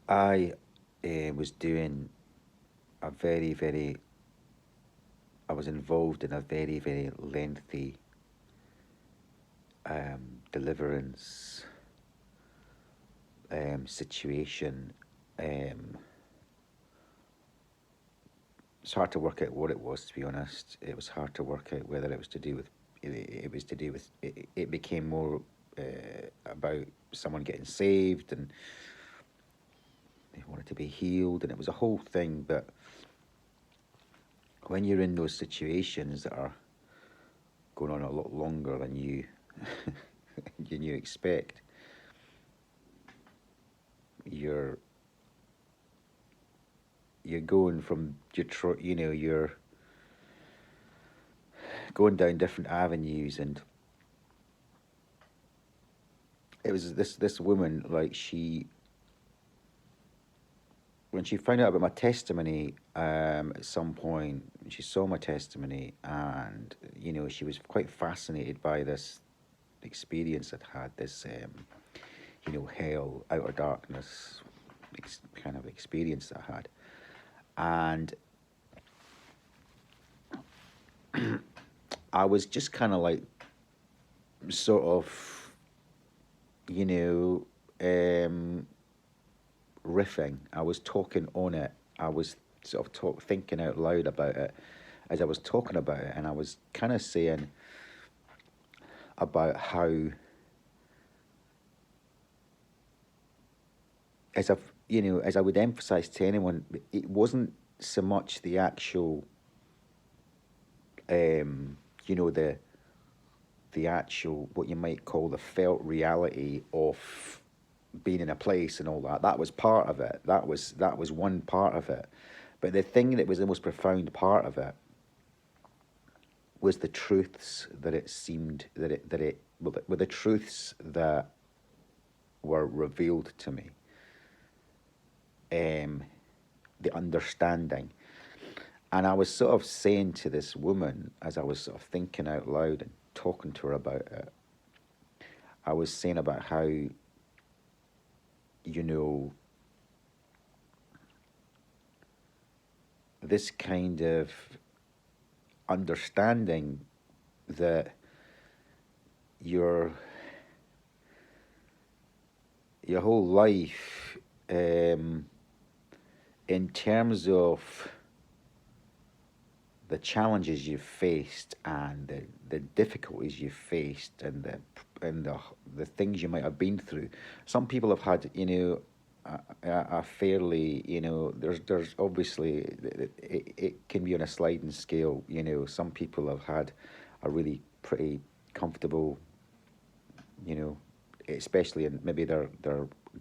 I was doing a I was involved in a very lengthy deliverance situation. Um, it's hard to work out what it was, to be honest. It was hard to work out whether it was to do with. It was to do with. It became more about someone getting saved and they wanted to be healed, and it was a whole thing. But when you're in those situations that are going on a lot longer than you expect, you're you're going from you're going down different avenues, and it was this woman, like, she, when she found out about my testimony, at some point she saw my testimony, and she was quite fascinated by this experience I'd had, this hell, outer darkness kind of experience that I had. And I was just kind of like, sort of, you know, um, riffing. I was talking on it. I was sort of thinking out loud about it as I was talking about it, and I was kind of saying about how, as I would emphasize to anyone, it wasn't so much the actual, um, you know, the actual, what you might call the felt reality of being in a place and all that. That was part of it. That was one part of it. But the thing that was the most profound part of it was the truths that it seemed that it well, were the truths that were revealed to me. The understanding. And I was sort of saying to this woman, as I was sort of thinking out loud and talking to her about it, I was saying about how, know, this kind of understanding that your whole life, in terms of the challenges you've faced and the difficulties you've faced and the things you might have been through. Some people have had, a fairly, there's obviously, it can be on a sliding scale. Some people have had a really pretty comfortable, especially in maybe they're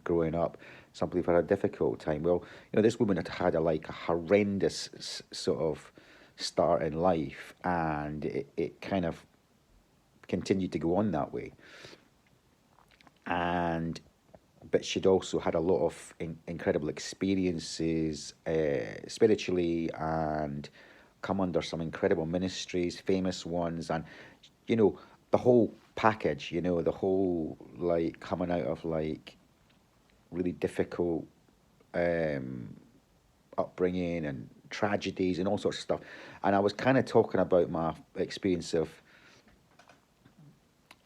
growing up. Some people have had a difficult time. Well, this woman had had a horrendous sort of start in life, and it kind of continued to go on that way. And but she'd also had a lot of incredible experiences, spiritually, and come under some incredible ministries, famous ones, and the whole package. The whole, like, coming out of like really difficult um, upbringing and tragedies and all sorts of stuff. And I was kind of talking about my experience of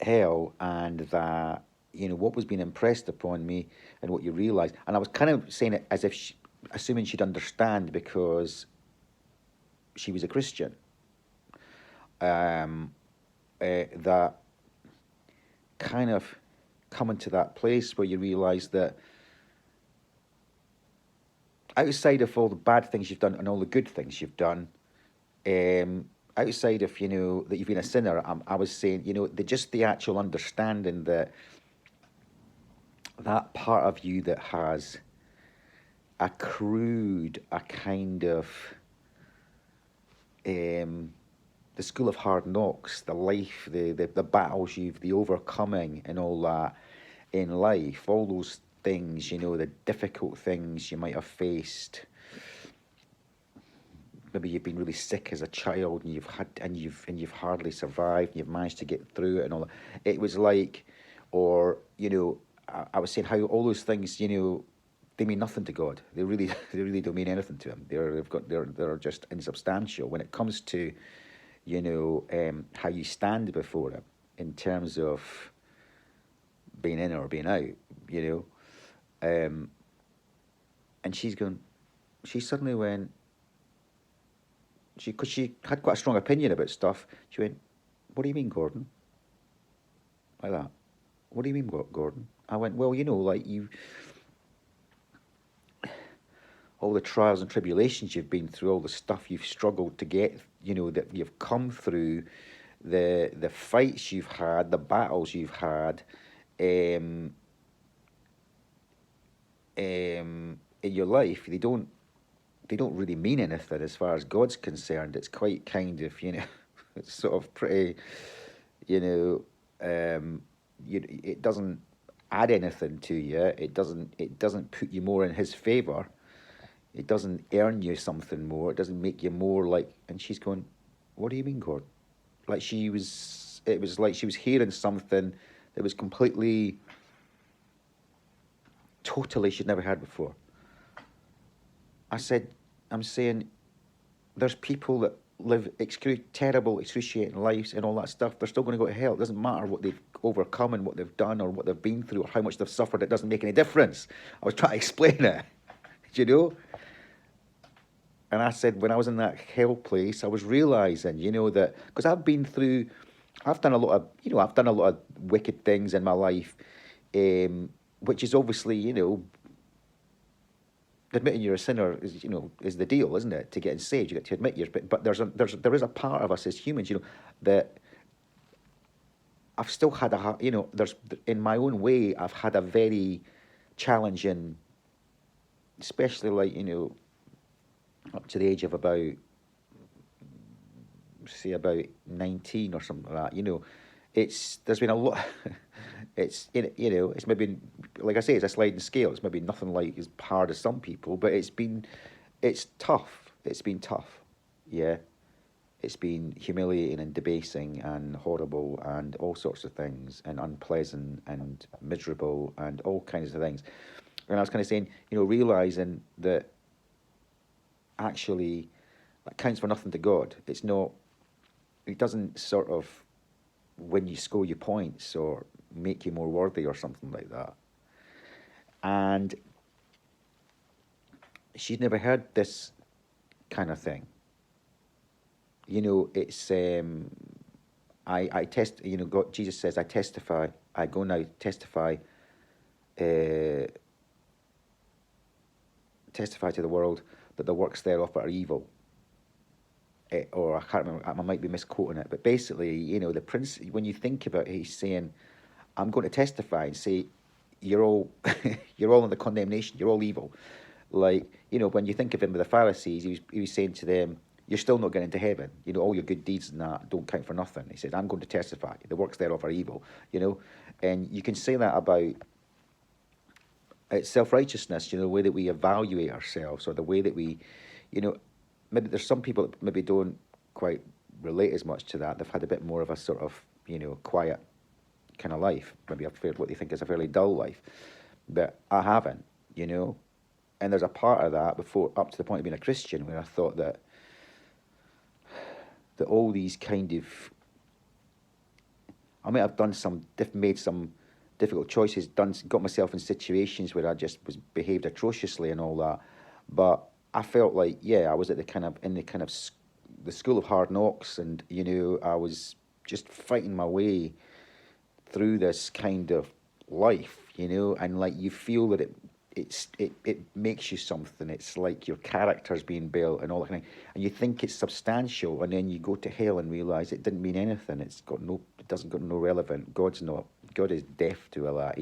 hell, and that, what was being impressed upon me and what you realize. And I was kind of saying it as if assuming she'd understand, because she was a Christian. um, that kind of coming to that place where you realize that outside of all the bad things you've done and all the good things you've done, outside of, that you've been a sinner, I was saying, just the actual understanding that that part of you that has accrued a kind of, the school of hard knocks, the life, the battles the overcoming and all that in life, all those things, the difficult things you might have faced. Maybe you've been really sick as a child, and you've hardly survived, and you've managed to get through it and all that. It was like, or I was saying how all those things, they mean nothing to God. They really they really don't mean anything to him. They're just insubstantial when it comes to, how you stand before him in terms of being in or being out, you know. And she suddenly went, because she had quite a strong opinion about stuff. She went, "What do you mean, Gordon?" Like that. "What do you mean, Gordon?" I went, "Well, like all the trials and tribulations you've been through, all the stuff you've struggled to get, that you've come through, the fights you've had, the battles you've had, um, in your life, they don't really mean anything as far as God's concerned. It's quite kind of, it's sort of pretty, you know, it doesn't add anything to you. It doesn't put you more in His favor. It doesn't earn you something more. It doesn't make you more like." And she's going, "What do you mean, God?" It was like she was hearing something that was completely, totally she'd never heard before. I said, "I'm saying there's people that live terrible, excruciating lives and all that stuff. They're still going to go to hell. It doesn't matter what they've overcome and what they've done or what they've been through or how much they've suffered. It doesn't make any difference." I was trying to explain it, you know? And I said, when I was in that hell place, I was realizing, that because I've done a lot of, I've done a lot of wicked things in my life, which is obviously, admitting you're a sinner is the deal, isn't it? To get saved, you get to admit but there is a part of us as humans, that I've still had there's in my own way, I've had a very challenging, especially like up to the age of about, say, about 19 or something like that. There's been a lot. It's maybe, like I say, it's a sliding scale. It's maybe nothing like as hard as some people, but it's tough. It's been tough, yeah. It's been humiliating and debasing and horrible and all sorts of things and unpleasant and miserable and all kinds of things. And I was kind of saying, realizing that actually that counts for nothing to God. It's not. It doesn't sort of when you score your points or make you more worthy or something like that. And she'd never heard this kind of thing. It's I test. God, Jesus says, "I testify. I go now testify. Uh, testify to the world that the works thereof are evil." Or I can't remember. I might be misquoting it, but basically, the prince. When you think about it, he's saying, "I'm going to testify and say, you're all, you're all in the condemnation. You're all evil." Like, when you think of him with the Pharisees, he was saying to them, "You're still not getting into heaven. All your good deeds and that don't count for nothing." He said, "I'm going to testify. The works thereof are evil." And you can say that about self-righteousness. The way that we evaluate ourselves, or the way that we, maybe there's some people that maybe don't quite relate as much to that. They've had a bit more of a sort of, quiet kind of life. Maybe what they think is a fairly dull life. But I haven't, And there's a part of that before, up to the point of being a Christian, where I thought that all these kind of, I might have made some difficult choices, got myself in situations where I just was behaved atrociously and all that. But I felt like, yeah, I was at the school of hard knocks, and I was just fighting my way through this kind of life, and like you feel that it makes you something. It's like your character's being built and all that kind of, and you think it's substantial, and then you go to hell and realize it didn't mean anything. It doesn't got no relevant. God is deaf to all that.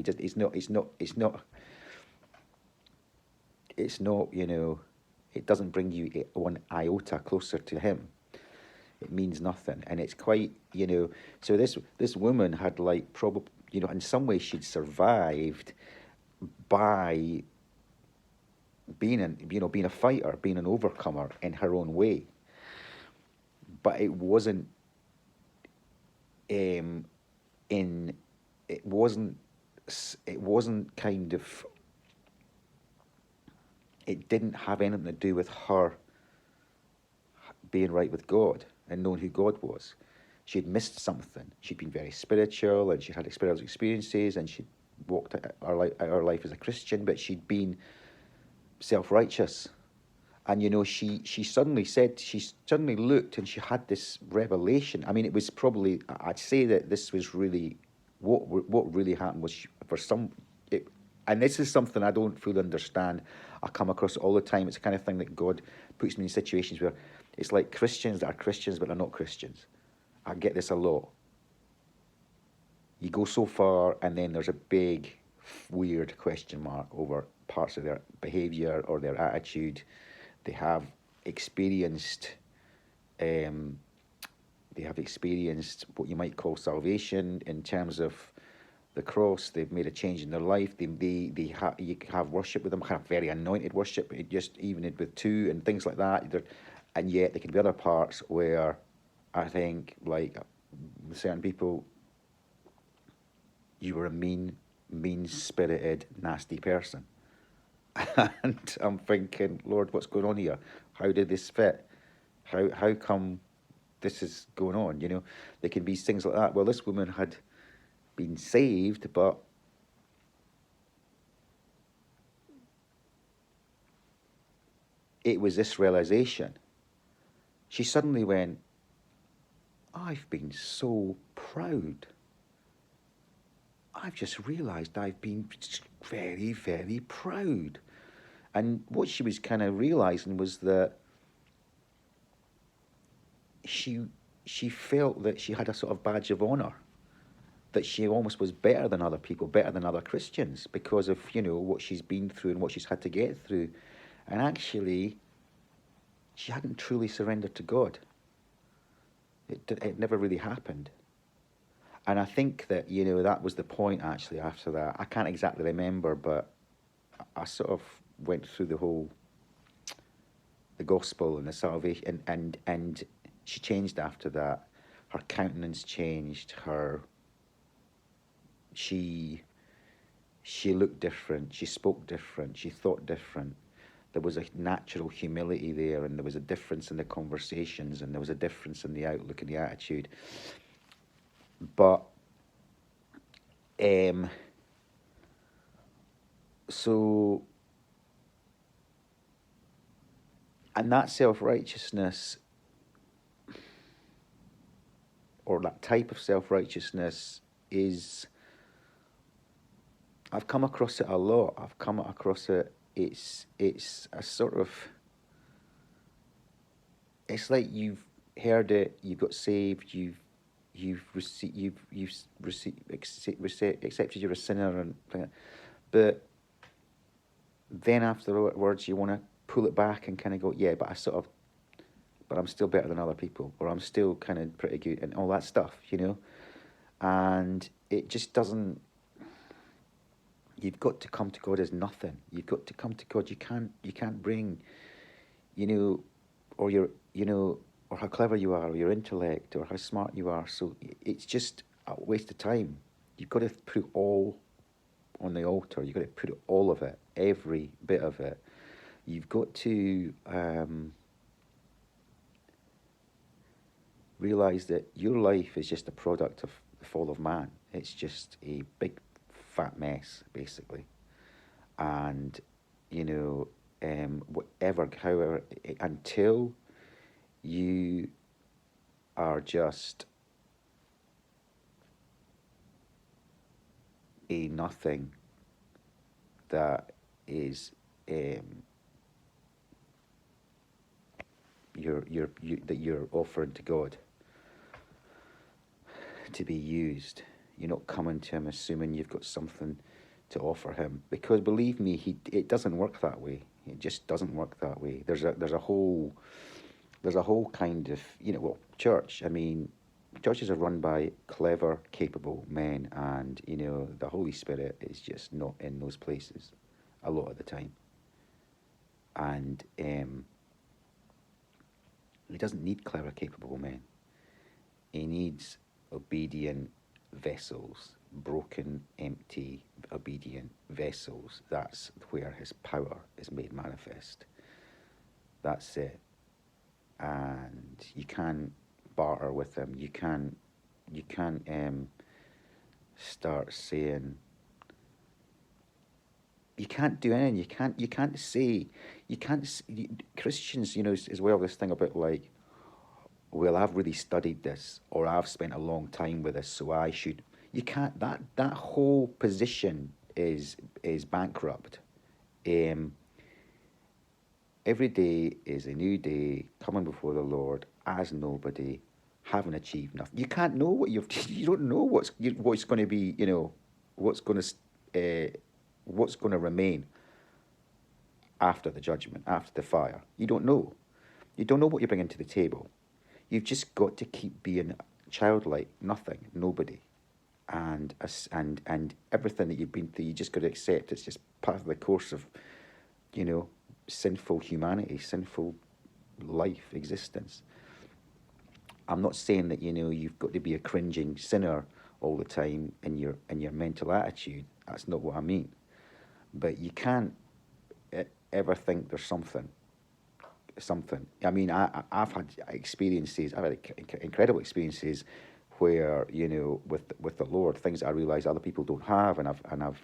It doesn't bring you one iota closer to Him. It means nothing, and it's quite, So this woman had like probably, in some way she'd survived by being being a fighter, being an overcomer in her own way. But it wasn't in it wasn't kind of it didn't have anything to do with her being right with God and knowing who God was. She'd missed something. She'd been very spiritual and she had spiritual experiences and she'd walked her life as a Christian, but she'd been self-righteous. And she suddenly looked and she had this revelation. I mean, it was probably, I'd say that this was really what really happened was for some, it, and this is something I don't fully understand. I come across it all the time. It's the kind of thing that God puts me in situations where it's like Christians that are Christians but they're not Christians. I get this a lot. You go so far and then there's a big weird question mark over parts of their behavior or their attitude. They have experienced um, what you might call salvation in terms of the cross. They've made a change in their life. You have worship with them, kind of very anointed worship, just even with two and things like that. And yet there can be other parts where I think, like certain people, you were a mean-spirited, nasty person. And I'm thinking, Lord, what's going on here? How did this fit? How come this is going on? There can be things like that. Well, this woman had been saved, but it was this realization. She suddenly went, I've been so proud. I've just realized I've been very, very proud. And what she was kind of realizing was that she felt that she had a sort of badge of honor, that she almost was better than other people, better than other Christians because of, what she's been through and what she's had to get through. And actually, she hadn't truly surrendered to God. It never really happened. And I think that, that was the point actually after that. I can't exactly remember, but I sort of went through the gospel and the salvation, and she changed after that. Her countenance changed. She looked different. She spoke different. She thought different. There was a natural humility there, and there was a difference in the conversations, and there was a difference in the outlook and the attitude. But so, and that self-righteousness, or that type of self-righteousness, is, I've come across it a lot. I've come across it. It's a sort of, it's like you've heard it, you've got saved, accepted you're a sinner, but then afterwards you want to pull it back and kind of go, yeah, but I'm still better than other people, or I'm still kind of pretty good, and all that stuff, and it just doesn't. You've got to come to God as nothing. You've got to come to God. You can't bring, or or how clever you are, or your intellect, or how smart you are. So it's just a waste of time. You've got to put it all on the altar. You've got to put all of it, every bit of it. You've got to realize that your life is just a product of the fall of man. It's just a big fat mess, basically. And, however, until you are just a nothing that is that you're offering to God to be used. You're not coming to him assuming you've got something to offer him, because believe me, it doesn't work that way. It just doesn't work that way. There's a whole kind of, church. I mean, churches are run by clever, capable men, and the Holy Spirit is just not in those places a lot of the time. And he doesn't need clever, capable men. He needs obedient vessels broken, empty, obedient vessels. That's where his power is made manifest. That's it. And you can't barter with him. You can't start saying, you can't do anything. You can't say, Christians, as well, this thing about like, well, I've really studied this, or I've spent a long time with this, so I should. You can't. That whole position is bankrupt. Um, every day is a new day, coming before the Lord as nobody, having achieved nothing. You can't know what you've. You don't know what's going to be. What's going to what's going to remain after the judgment, after the fire. You don't know. You don't know what you're bringing to the table. You've just got to keep being childlike, nothing, nobody, and everything that you've been through. You just got to accept it's just part of the course of, you know, sinful humanity, sinful life, existence. I'm not saying that you've got to be a cringing sinner all the time in your mental attitude. That's not what I mean. But you can't ever think there's something. I mean, I've had experiences. I've had incredible experiences where with the Lord, things that I realise other people don't have, and I've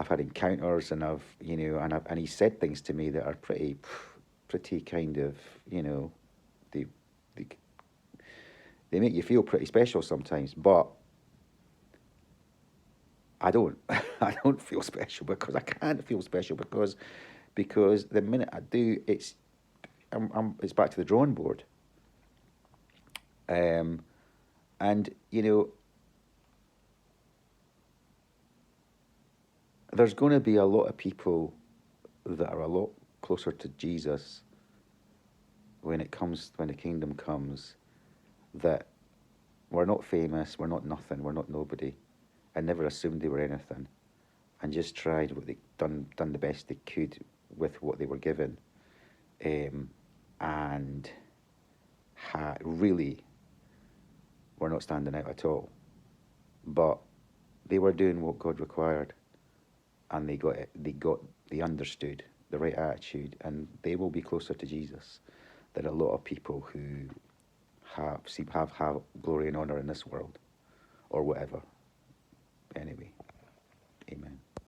had encounters, and and He said things to me that are pretty kind of they they they make you feel pretty special sometimes, but I don't. I don't feel special because I can't feel special because the minute I do, it's back to the drawing board. And there's going to be a lot of people that are a lot closer to Jesus when the kingdom comes, that we're not famous, we're not nothing, we're not nobody, and never assumed they were anything, and just tried what they done the best they could with what they were given, and really were not standing out at all. But they were doing what God required, and they got it. They understood the right attitude, and they will be closer to Jesus than a lot of people who have glory and honor in this world, or whatever. Anyway, amen.